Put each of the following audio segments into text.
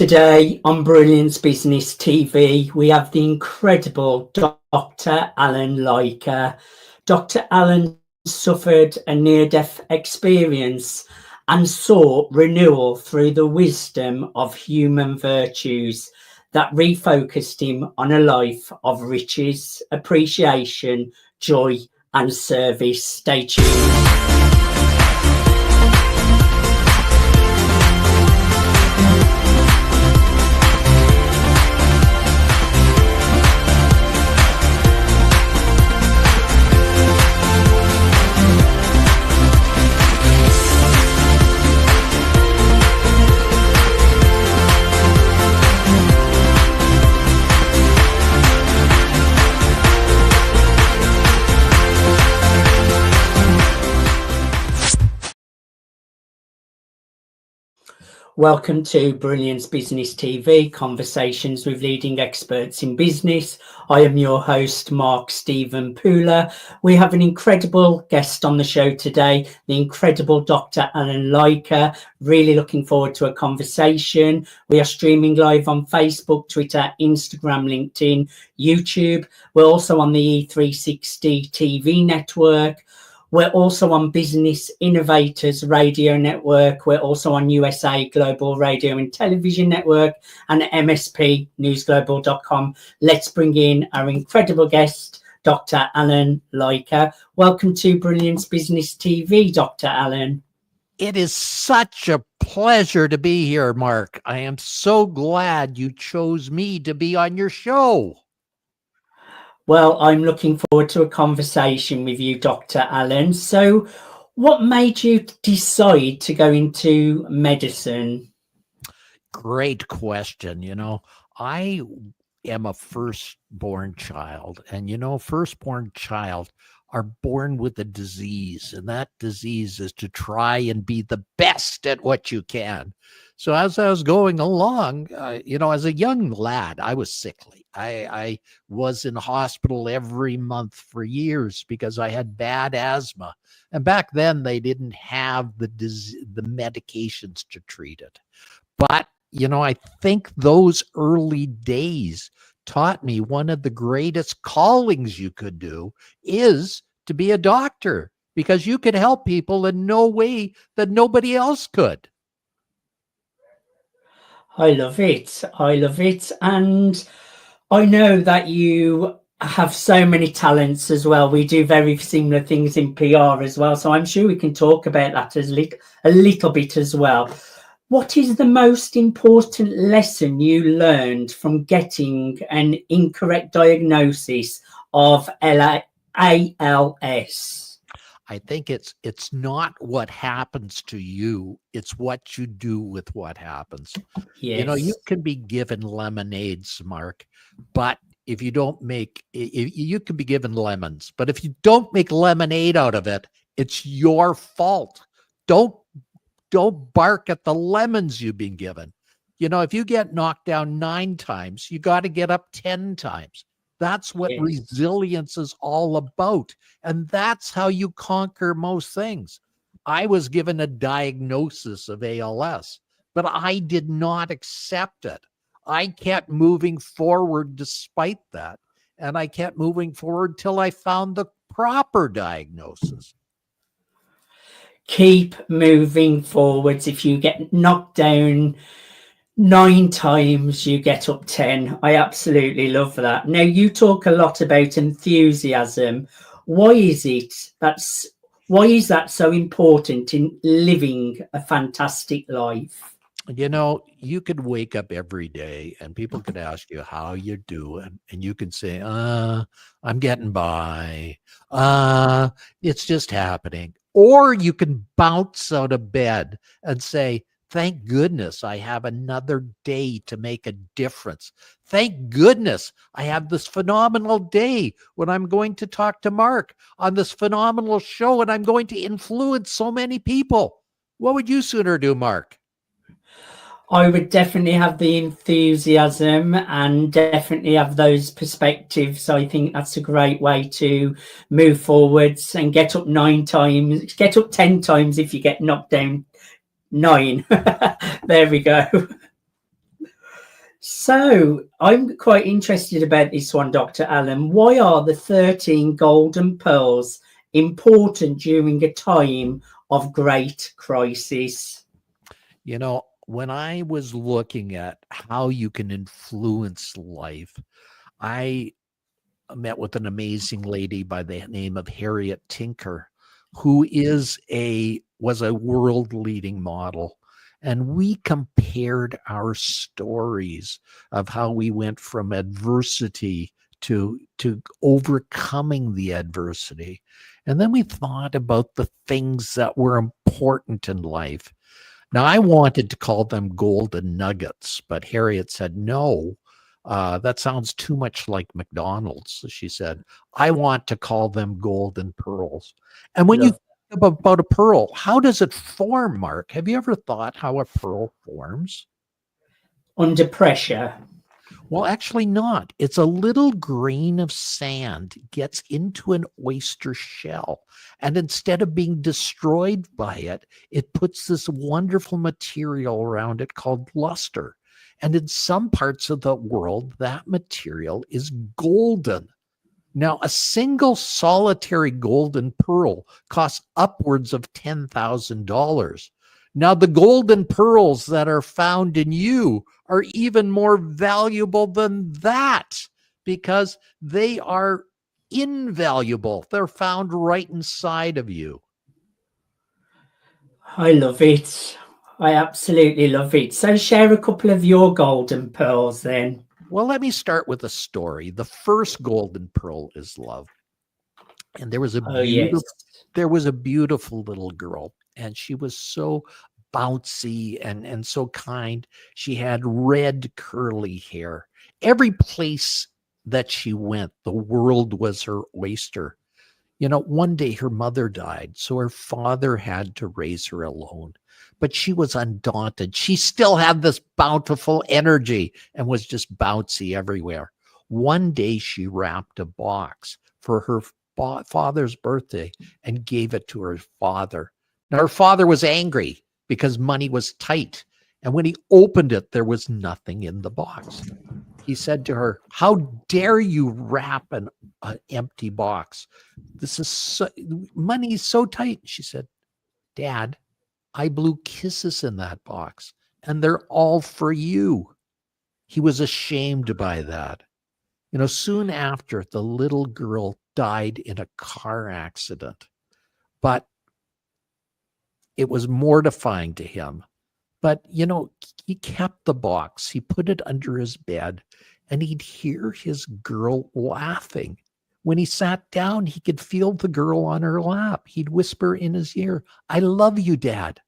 Today on Brilliance Business TV, we have the incredible Dr. Alan Lycka. Dr. Alan suffered a near-death experience and saw renewal through the wisdom of human virtues that refocused him on a life of riches, appreciation, joy and service. Stay tuned. Welcome to Brilliance Business TV, conversations with leading experts in business. I am your host, Mark Stephen Pooler. We have an incredible guest on the show today, the incredible Dr. Alan Lycka. Really looking forward to a conversation. We are streaming live on Facebook, Twitter, Instagram, LinkedIn, YouTube. We're also on the E360 TV network. We're also on Business Innovators Radio Network. We're also on USA Global Radio and Television Network and MSPnewsglobal.com. Let's bring in our incredible guest, Dr. Alan Lycka. Welcome to Brilliance Business TV, Dr. Alan. It is such a pleasure to be here, Mark. I am so glad you chose me to be on your show. Well, I'm looking forward to a conversation with you, Dr. Alan. So what made you decide to go into medicine? Great question. I am a firstborn child, and firstborn child are born with a disease, and that disease is to try and be the best at what you can. So as I was going along, as a young lad, I was sickly. I was in hospital every month for years because I had bad asthma. And back then they didn't have the medications to treat it. But, I think those early days taught me one of the greatest callings you could do is to be a doctor, because you could help people in no way that nobody else could. I love it. I love it. And I know that you have so many talents as well. We do very similar things in PR as well. So I'm sure we can talk about that a little bit as well. What is the most important lesson you learned from getting an incorrect diagnosis of ALS? I think it's not what happens to you, it's what you do with what happens. Yes. You can be given lemonades, Mark, but if you don't you can be given lemons, but if you don't make lemonade out of it, it's your fault. Don't bark at the lemons you've been given. If you get knocked down 9 times, you got to get up 10 times. That's what resilience is all about. And that's how you conquer most things. I was given a diagnosis of ALS, but I did not accept it. I kept moving forward despite that. And I kept moving forward till I found the proper diagnosis. Keep moving forwards. If you get knocked down 9 times, you get up 10. I absolutely love that. Now, you talk a lot about enthusiasm. Why is that so important in living a fantastic life? You could wake up every day and people could ask you how you do, and you can say, I'm getting by. It's just happening. Or you can bounce out of bed and say, thank goodness I have another day to make a difference. Thank goodness I have this phenomenal day when I'm going to talk to Mark on this phenomenal show and I'm going to influence so many people. What would you sooner do, Mark? I would definitely have the enthusiasm and definitely have those perspectives. I think that's a great way to move forwards and get up 9 times, get up 10 times if you get knocked down 9. There we go. So I'm quite interested about this one, Dr. Allen. Why are the 13 golden pearls important during a time of great crisis? You know, when I was looking at how you can influence life, I met with an amazing lady by the name of Harriet Tinker, who was a world leading model. And we compared our stories of how we went from adversity to overcoming the adversity. And then we thought about the things that were important in life. Now, I wanted to call them golden nuggets, but Harriet said, no, that sounds too much like McDonald's. So she said, I want to call them golden pearls. And when you Love think about a pearl, how does it form, Mark? Have you ever thought how a pearl forms? under pressure. Well, actually not. It's a little grain of sand gets into an oyster shell. And instead of being destroyed by it, it puts this wonderful material around it called luster. And in some parts of the world, that material is golden. Now, a single solitary golden pearl costs upwards of $10,000. Now, the golden pearls that are found in you are even more valuable than that because they are invaluable. They're found right inside of you. I love it. I absolutely love it. So share a couple of your golden pearls then. Well, let me start with a story. The first golden pearl is love. And Oh, yes. there was a beautiful little girl, and she was so bouncy and so kind. She had red curly hair. Every place that she went, the world was her oyster. You know, one day her mother died, so her father had to raise her alone. But she was undaunted. She still had this bountiful energy and was just bouncy everywhere. One day she wrapped a box for her father's birthday and gave it to her father. Now, her father was angry because money was tight. And when he opened it, there was nothing in the box. He said to her, how dare you wrap an empty box? This is money is so tight. She said, Dad, I blew kisses in that box and they're all for you. He was ashamed by that. You know, soon after, the little girl died in a car accident, but it was mortifying to him. But, you know, he kept the box. He put it under his bed, and he'd hear his girl laughing. When he sat down, he could feel the girl on her lap. He'd whisper in his ear, I love you, Dad.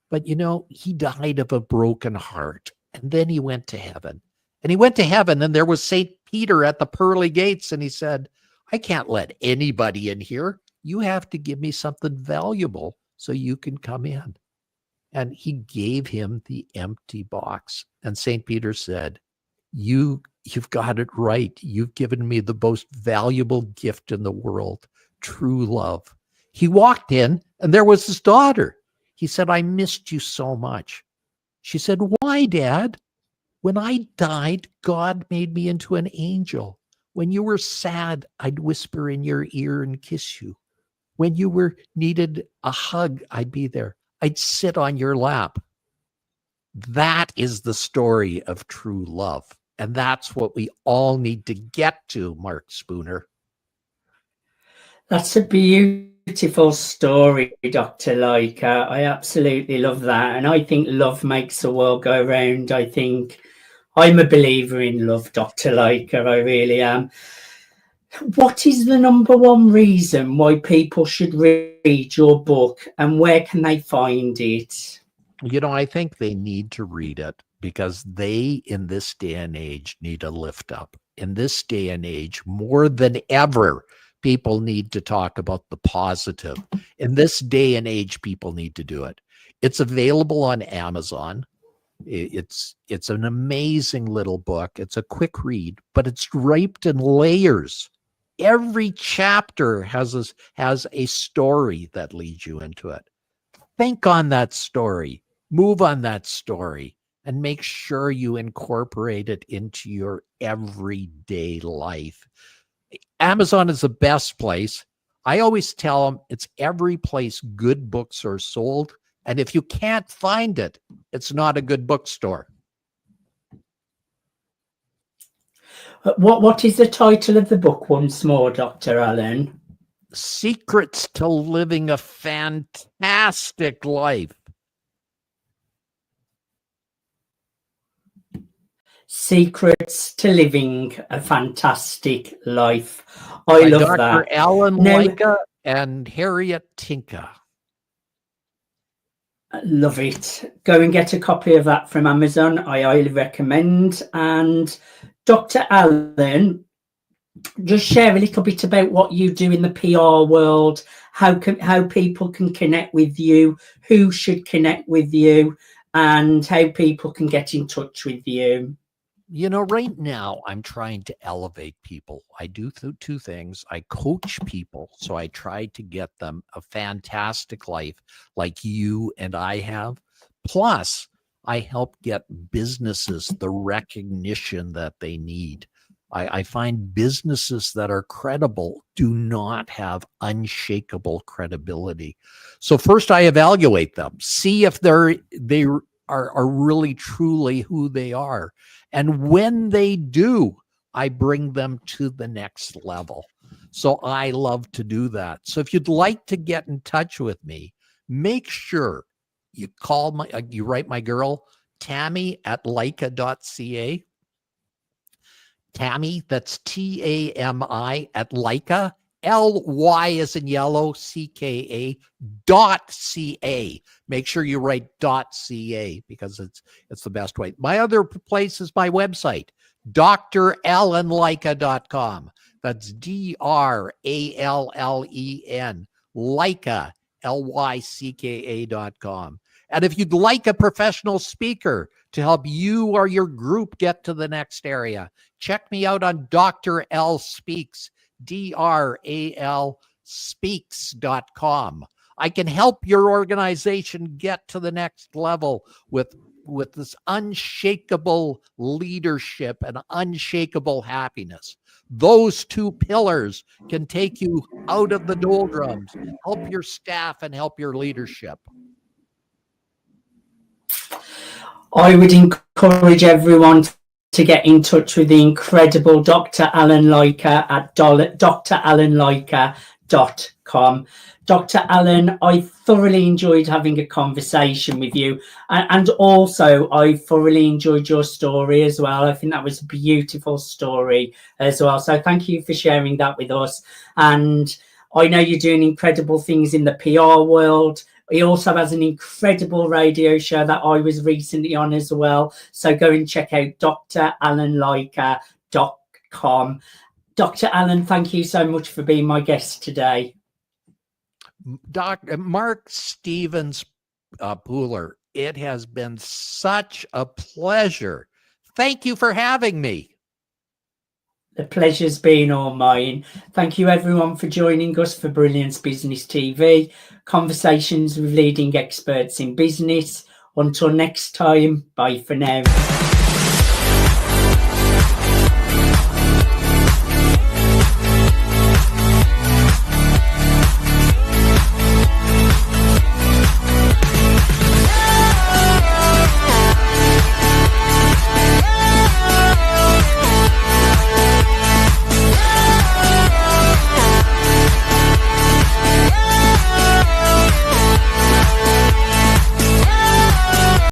But, you know, he died of a broken heart, and then he went to heaven. And he went to heaven, and there was St. Peter at the pearly gates, and he said, I can't let anybody in here. You have to give me something valuable so you can come in. And he gave him the empty box. And St. Peter said, you've got it right. You've given me the most valuable gift in the world, true love. He walked in, and there was his daughter. He said, I missed you so much. She said, why, Dad? When I died, God made me into an angel. When you were sad, I'd whisper in your ear and kiss you. When you needed a hug, I'd be there. I'd sit on your lap. That is the story of true love. And that's what we all need to get to, Mark Spooner. That's a beautiful story, Dr. Lycka. I absolutely love that. And I think love makes the world go round. I think I'm a believer in love, Dr. Lycka. I really am. What is the number one reason why people should read your book, and where can they find it? You know, I think they need to read it because they, in this day and age, need a lift up. In this day and age, more than ever, people need to talk about the positive. In this day and age, people need to do it. It's available on Amazon. It's an amazing little book. It's a quick read, but it's draped in layers. Every chapter has a story that leads you into it. Think on that story, move on that story, and make sure you incorporate it into your everyday life. Amazon is the best place. I always tell them it's every place good books are sold. And if you can't find it, it's not a good bookstore. What is the title of the book once more, Dr. Allen? Secrets to Living a Fantastic Life. Secrets to Living a Fantastic Life. I love Dr. that. Alan Lycka and Harriet Tinka. Love it. Go and get a copy of that from Amazon. I highly recommend. And Dr. Allen, just share a little bit about what you do in the PR world, how people can connect with you, who should connect with you, and how people can get in touch with you. You know, right now I'm trying to elevate people. I do two things. I coach people, so I try to get them a fantastic life like you and I have. Plus, I help get businesses the recognition that they need. I find businesses that are credible do not have unshakable credibility. So first I evaluate them, see if they are really truly who they are. And when they do, I bring them to the next level. So I love to do that. So if you'd like to get in touch with me, make sure you call you write my girl, Tammy at Lycka.ca. Tammy, that's TAMI at Lycka, LY as in yellow, CKA .ca. Make sure you write .ca because it's the best way. My other place is my website, dralanlycka.com. That's DRALLEN, Lycka, LYCKA.com. And if you'd like a professional speaker to help you or your group get to the next area, check me out on Dr. L Speaks, DRAL speaks.com. I can help your organization get to the next level with this unshakable leadership and unshakable happiness. Those two pillars can take you out of the doldrums, help your staff, and help your leadership. I would encourage everyone to get in touch with the incredible Dr. Alan Lycka at dralanlycka.com. Dr. Allen, I thoroughly enjoyed having a conversation with you. And also, I thoroughly enjoyed your story as well. I think that was a beautiful story as well. So thank you for sharing that with us. And I know you're doing incredible things in the PR world. He also has an incredible radio show that I was recently on as well. So go and check out dralanlycka.com. Dr. Allen, thank you so much for being my guest today. Dr. Mark Stevens Pooler, it has been such a pleasure. Thank you for having me. The pleasure's been all mine. Thank you everyone for joining us for Brilliance Business TV, conversations with leading experts in business. Until next time, bye for now.